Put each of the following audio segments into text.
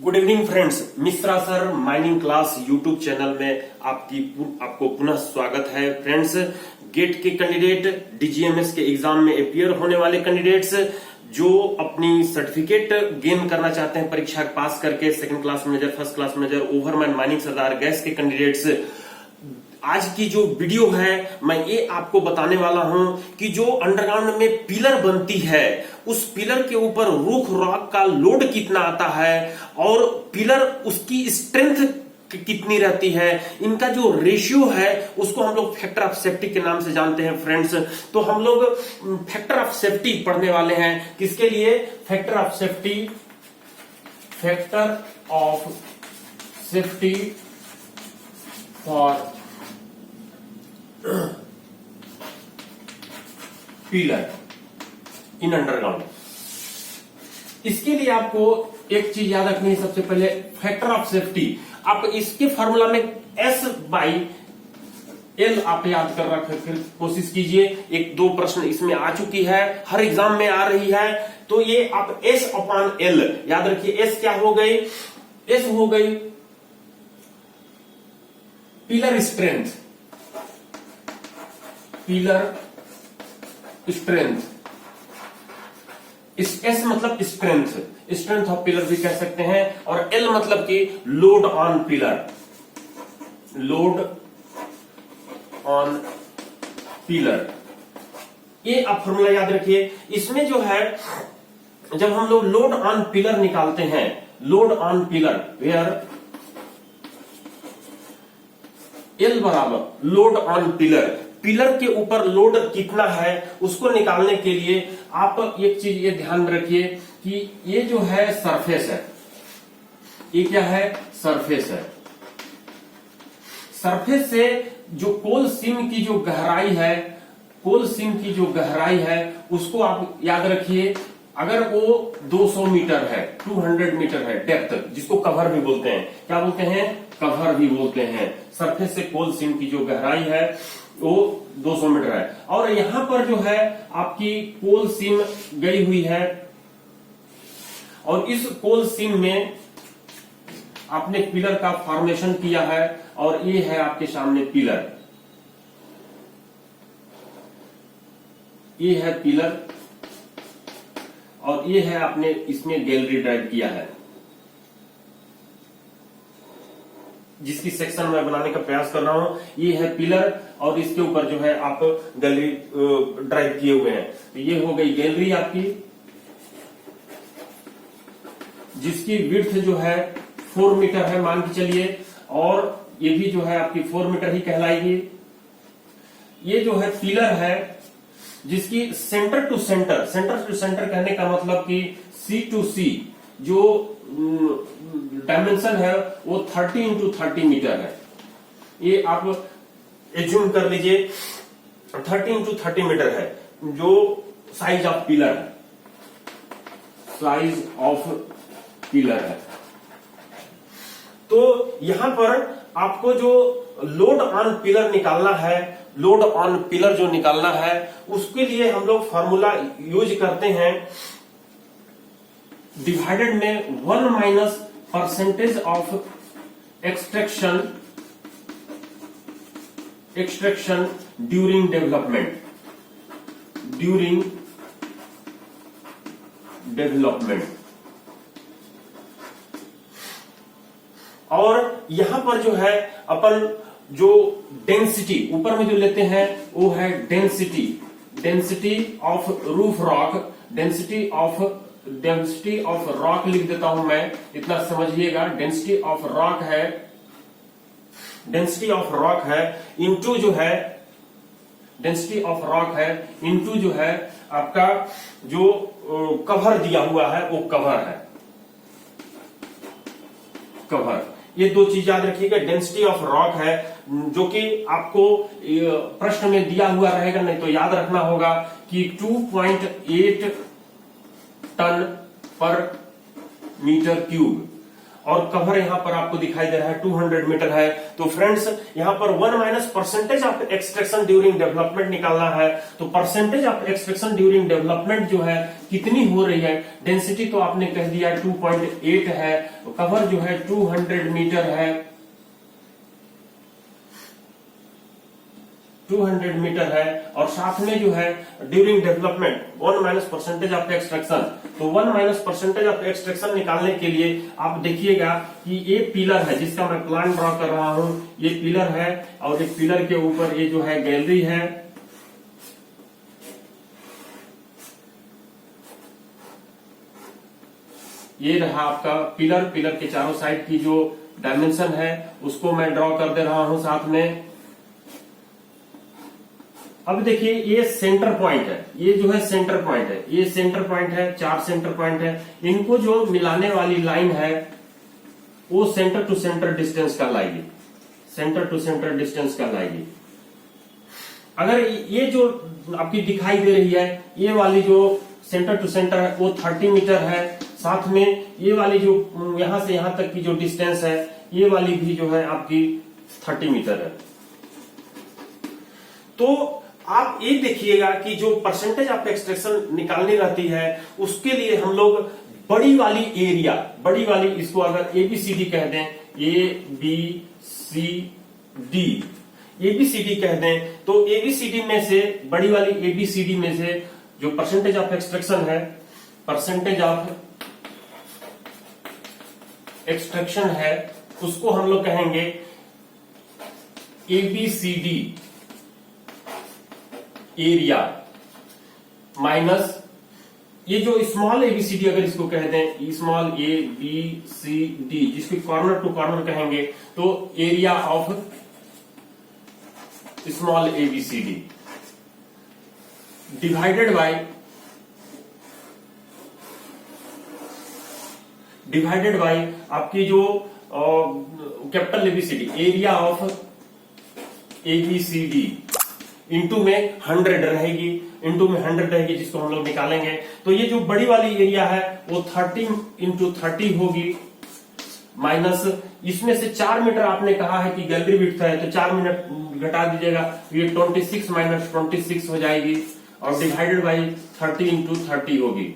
Good evening friends, Mishra sir mining class YouTube channel में आपको पुनः स्वागत है। फ्रेंड्स, गेट के कैंडिडेट, डीजीएमएस के एग्जाम में अपियर होने वाले कैंडिडेट्स जो अपनी सर्टिफिकेट गेन करना चाहते हैं परीक्षा पास करके, second class manager, first class manager, overman, mining सरदार, गैस के कैंडिडेट्स, आज की जो वीडियो है मैं ये आपको बताने वाला हूं कि जो अंडरग्राउंड में पिलर बनती है उस पिलर के ऊपर रूफ रॉक का लोड कितना आता है और पिलर उसकी स्ट्रेंथ कितनी रहती है, इनका जो रेशियो है उसको हम लोग फैक्टर ऑफ सेफ्टी के नाम से जानते हैं। फ्रेंड्स, तो हम लोग फैक्टर ऑफ सेफ्टी पढ़ने वाले हैं। किसके लिए? Factor of safety, factor of safety for pillar in underground. इसके लिए आपको एक चीज याद रखनी है। सबसे पहले फैक्टर ऑफ सेफ्टी, आप इसके फॉर्मूला में S बाई L आप याद कर रखने की कोशिश कीजिए। एक दो प्रश्न इसमें आ चुकी है, हर एग्जाम में आ रही है, तो ये आप S अपॉन L याद रखिए। S क्या हो गई? S हो गई pillar strength, pillar strength. S मतलब स्ट्रेंथ, स्ट्रेंथ ऑफ पिलर भी कह सकते हैं, और एल मतलब कि load on pillar, load on pillar. ये आप फॉर्मूला याद रखिए। इसमें जो है जब हम लोग लोड ऑन पिलर निकालते हैं, load on pillar where L बराबर लोड ऑन पिलर, पिलर के ऊपर लोड कितना है उसको निकालने के लिए आप एक चीज ये ध्यान में रखिए कि ये जो है सरफेस है, ये क्या है? सरफेस है। सरफेस से जो कोल सीम की जो गहराई है, कोल सीम की जो गहराई है उसको आप याद रखिए। अगर वो 200 मीटर है, 200 मीटर है डेप्थ, जिसको कवर भी बोलते हैं, क्या बोलते हैं? कवर भी बोलते हैं। सरफेस से कोल सीम की जो गहराई है वो 200 मीटर है, और यहां पर जो है आपकी कोल सीम गई हुई है, और इस कोल सीम में आपने पिलर का फॉर्मेशन किया है, और ये है आपके सामने पिलर, ये है पिलर, और ये है आपने इसमें गैलरी ड्राइव किया है, जिसकी सेक्शन मैं बनाने का प्रयास कर रहा हूं। ये है पिलर, और इसके ऊपर जो है आप गैलरी ड्राइव किए हुए हैं। तो ये हो गई गैलरी आपकी, जिसकी विड्थ जो है 4 मीटर है मान के चलिए, और ये भी जो है आपकी 4 मीटर ही कहलाएगी। ये जो है पिलर है जिसकी centre to centre, centre to centre कहने का मतलब कि C टू C जो डायमेंशन है वो 30 इंटू 30 मीटर है। ये आप एज्यूम कर लीजिए 30 इंटू 30 मीटर है जो साइज ऑफ पिलर है, साइज ऑफ पिलर है। तो यहां पर आपको जो लोड ऑन पिलर निकालना है, लोड ऑन पिलर जो निकालना है, उसके लिए हम लोग फॉर्मूला यूज करते हैं डिवाइडेड में 1 minus percentage of extraction during development, during development. और यहां पर जो है अपन जो डेंसिटी ऊपर में जो लेते हैं वो है density, density of roof rock, density of rock लिख देता हूं मैं, इतना समझिएगा। डेंसिटी ऑफ रॉक है, डेंसिटी ऑफ रॉक है इंटू जो है, डेंसिटी ऑफ रॉक है इंटू जो है आपका जो कवर दिया हुआ है वो कवर है, कवर। ये दो चीज याद रखिएगा। डेंसिटी ऑफ रॉक है जो कि आपको प्रश्न में दिया हुआ रहेगा, नहीं तो याद रखना होगा कि 2.8 टन पर मीटर क्यूब, और कवर यहाँ पर आपको दिखाई दे रहा है 200 मीटर है। तो फ्रेंड्स यहाँ पर 1 minus percentage of extraction during development निकालना है। तो percentage of extraction during development जो है कितनी हो रही है, डेंसिटी तो आपने कह दिया 2.8 है, कवर जो है 200 मीटर है, 200 मीटर है, और साथ में जो है during development 1 minus percentage of extraction. तो 1 माइनस परसेंटेज ऑफ एक्सट्रैक्शन निकालने के लिए आप देखिएगा कि ये पिलर है जिसका मैं प्लान ड्रॉ कर रहा हूं, ये पिलर है और एक पिलर के ऊपर ये जो है गैलरी है, ये रहा आपका पिलर। पिलर के चारों साइड की जो डायमेंशन है उसको मैं ड्रॉ कर दे रहा हूं साथ में। अब देखिए ये सेंटर पॉइंट है, ये जो है सेंटर पॉइंट है, ये सेंटर पॉइंट है, 4 सेंटर पॉइंट है, इनको जो मिलाने वाली लाइन है वो सेंटर टू सेंटर डिस्टेंस कहलाएगी, सेंटर टू सेंटर डिस्टेंस कहलाएगी। अगर ये जो आपकी दिखाई दे रही है ये वाली जो सेंटर टू सेंटर है वो 30 मीटर है, साथ में ये वाली जो यहां से यहां तक की जो डिस्टेंस है ये वाली भी जो है आपकी 30 मीटर है। तो आप ये देखिएगा कि जो परसेंटेज ऑफ एक्सट्रैक्शन निकालनी रहती है उसके लिए हम लोग बड़ी वाली एरिया, बड़ी वाली इसको अगर एबीसीडी कह दें, एबीसीडी कह दें, तो एबीसीडी में से बड़ी वाली एबीसीडी में से जो परसेंटेज ऑफ एक्सट्रैक्शन है, परसेंटेज ऑफ एक्सट्रैक्शन है उसको हम लोग कहेंगे एबीसीडी एरिया माइनस ये जो स्मॉल एबीसीडी अगर इसको कह दें, small A B C D जिसको कॉर्नर टू कॉर्नर कहेंगे, तो area of small ABCD divided by आपकी जो capital ABCD area of ABCD into में 100 रहेगी, इंटू में 100 रहेगी जिसको हम लोग निकालेंगे। तो ये जो बड़ी वाली एरिया है वो 30 इंटू 30 होगी, माइनस इसमें से 4 मीटर आपने कहा है कि गैलरी विड्थ है, तो 4 मिनट घटा दीजिएगा, ये 26 माइनस 26 हो जाएगी, और डिवाइडेड बाई 30 इंटू 30 होगी।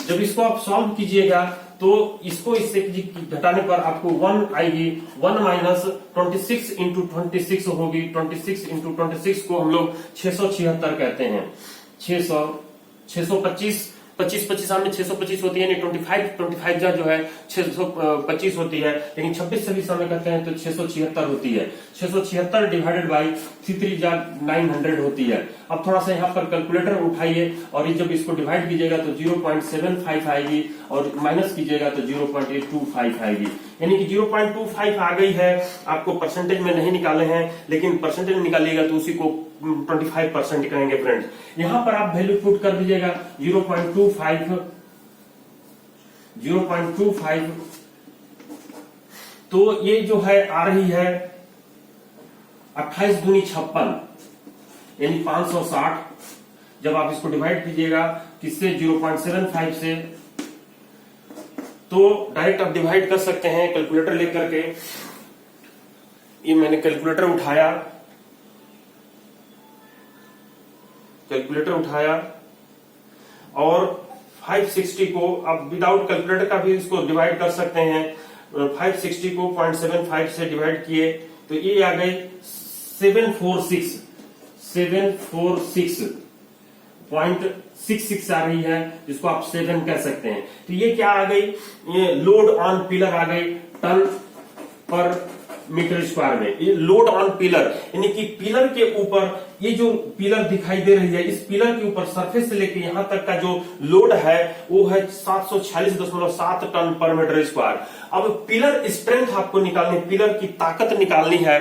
जब इसको आप सॉल्व कीजिएगा तो इसको इससे घटाने पर आपको 1 आएगी, 1 माइनस 26 इंटू 26 होगी, 26 इंटू 26 को हम लोग 676 कहते हैं, 625 25 में 625 होती है, यानी 25 जो है 625 होती है, लेकिन 26 में कहते हैं तो 676 होती है। 676 डिवाइडेड बाई 900 होती है। अब थोड़ा सा यहाँ पर कैलकुलेटर उठाइए और ये जब इसको डिवाइड कीजिएगा तो 0.75 आएगी और माइनस कीजिएगा तो 0.825 आएगी, यानी कि 0.25 आ गई है। आपको परसेंटेज में नहीं निकाले हैं, लेकिन परसेंटेज में निकालिएगा तो उसी को 25% कहेंगे फ्रेंड्स। यहां पर आप वैल्यू पुट कर दीजिएगा 0.25, तो ये जो है आ रही है 28 दूनी 56 यानी 560। जब आप इसको डिवाइड कीजिएगा किससे, 0.75 से, तो डायरेक्ट आप डिवाइड कर सकते हैं कैलकुलेटर लेकर के। ये मैंने कैलकुलेटर उठाया और 560 को आप विदाउट कैलकुलेटर का भी इसको डिवाइड कर सकते हैं। 560 को 0.75 से डिवाइड किए तो ये आ गई 746.66 आ रही है, जिसको आप 7 कह सकते हैं। तो ये क्या आ गई, ये लोड ऑन पिलर आ गई टन पर मीटर स्क्वायर में। ये लोड ऑन पिलर यानी कि पिलर के ऊपर, ये जो पिलर दिखाई दे रही है, इस पिलर के ऊपर सरफेस से लेकर यहां तक का जो लोड है वो है 746.7 टन पर मीटर स्क्वायर। अब पिलर स्ट्रेंथ आपको निकालनी, पिलर की ताकत निकालनी है।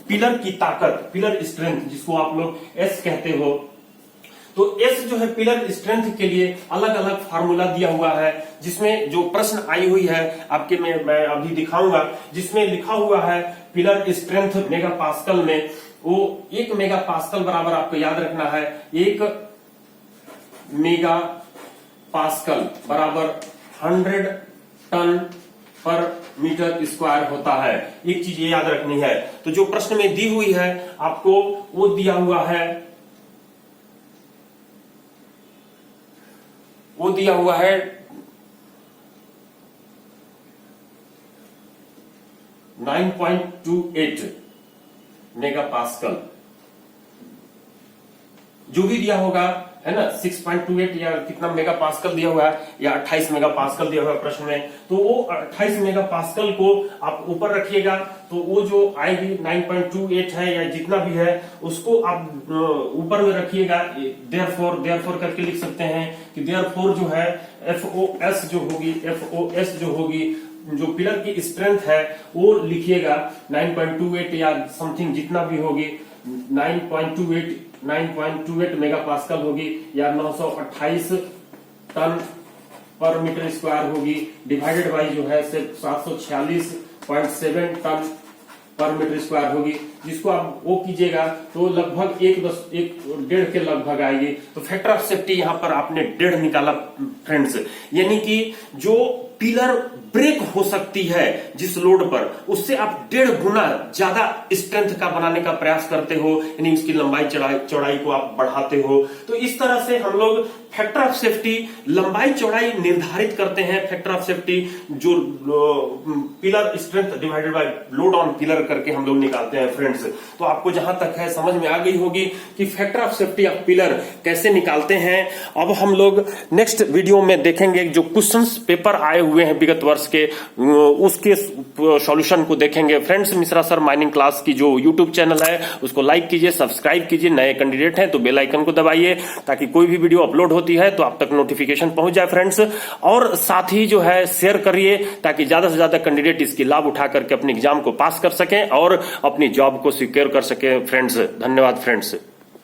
पिलर की ताकत, पिलर स्ट्रेंथ जिसको आप लोग एस कहते हो, तो एस जो है पिलर स्ट्रेंथ के लिए अलग अलग फार्मूला दिया हुआ है, जिसमें जो प्रश्न आई हुई है आपके में मैं अभी दिखाऊंगा, जिसमें लिखा हुआ है पिलर स्ट्रेंथ मेगा पास्कल में, वो 1 मेगा पास्कल बराबर आपको याद रखना है, 1 मेगा पास्कल बराबर 100 टन पर मीटर स्क्वायर होता है। एक चीज ये याद रखनी है। तो जो प्रश्न में दी हुई है आपको, वो दिया हुआ है, वो दिया हुआ है 9.28 मेगा पास्कल। जो भी दिया होगा है ना, 6.28 या कितना मेगा पास्कल दिया हुआ है, या 28 मेगा पास्कल दिया हुआ है प्रश्न में, तो वो 28 मेगा पास्कल को आप ऊपर रखिएगा, तो वो जो आएगी 9.28 है या जितना भी है, उसको आप ऊपर में रखिएगा। देयरफॉर करके लिख सकते हैं कि देयरफॉर जो है एफओएस जो होगी, जो पिलर की स्ट्रेंथ है वो लिखिएगा 9.28 या समथिंग जितना भी होगी, 9.28 मेगा पास्कल होगी, या 928 टन पर मीटर स्क्वायर होगी, डिवाइडेड बाई जो है सिर्फ 746.7 टन पर मीटर स्क्वायर होगी। जिसको आप वो कीजिएगा तो लगभग 1.5 के लगभग आएगी। तो फैक्टर ऑफ सेफ्टी यहां पर आपने 1.5 निकाला फ्रेंड्स, यानी कि जो पिलर ब्रेक हो सकती है जिस लोड पर, उससे आप 1.5 गुना ज्यादा स्ट्रेंथ का बनाने का प्रयास करते हो, यानी उसकी लंबाई चौड़ाई को आप बढ़ाते हो। तो इस तरह से हम लोग फैक्टर ऑफ सेफ्टी, लंबाई चौड़ाई निर्धारित करते हैं। फैक्टर ऑफ सेफ्टी जो pillar strength divided by load on pillar करके हम लोग निकालते हैं फ्रेंड्स। तो आपको जहां तक है समझ में आ गई होगी कि factor of safety of pillar कैसे निकालते हैं। अब हम लोग नेक्स्ट वीडियो में देखेंगे जो क्वेश्चंस पेपर आए हुए हैं विगत वर्ष के, उसके सॉल्यूशन को देखेंगे friends. Mishra sir mining class की जो यूट्यूब चैनल है उसको लाइक कीजिए, सब्सक्राइब कीजिए। नए कैंडिडेट हैं तो बेल आइकन को दबाइए ताकि कोई भी वीडियो अपलोड होती है तो आप तक नोटिफिकेशन पहुंच जाए फ्रेंड्स। और साथ ही जो है शेयर करिए ताकि ज्यादा से ज्यादा कैंडिडेट इसकी लाभ उठा करके अपने एग्जाम को पास कर सकें और अपनी जॉब को सिक्योर कर सके फ्रेंड्स। धन्यवाद फ्रेंड्स।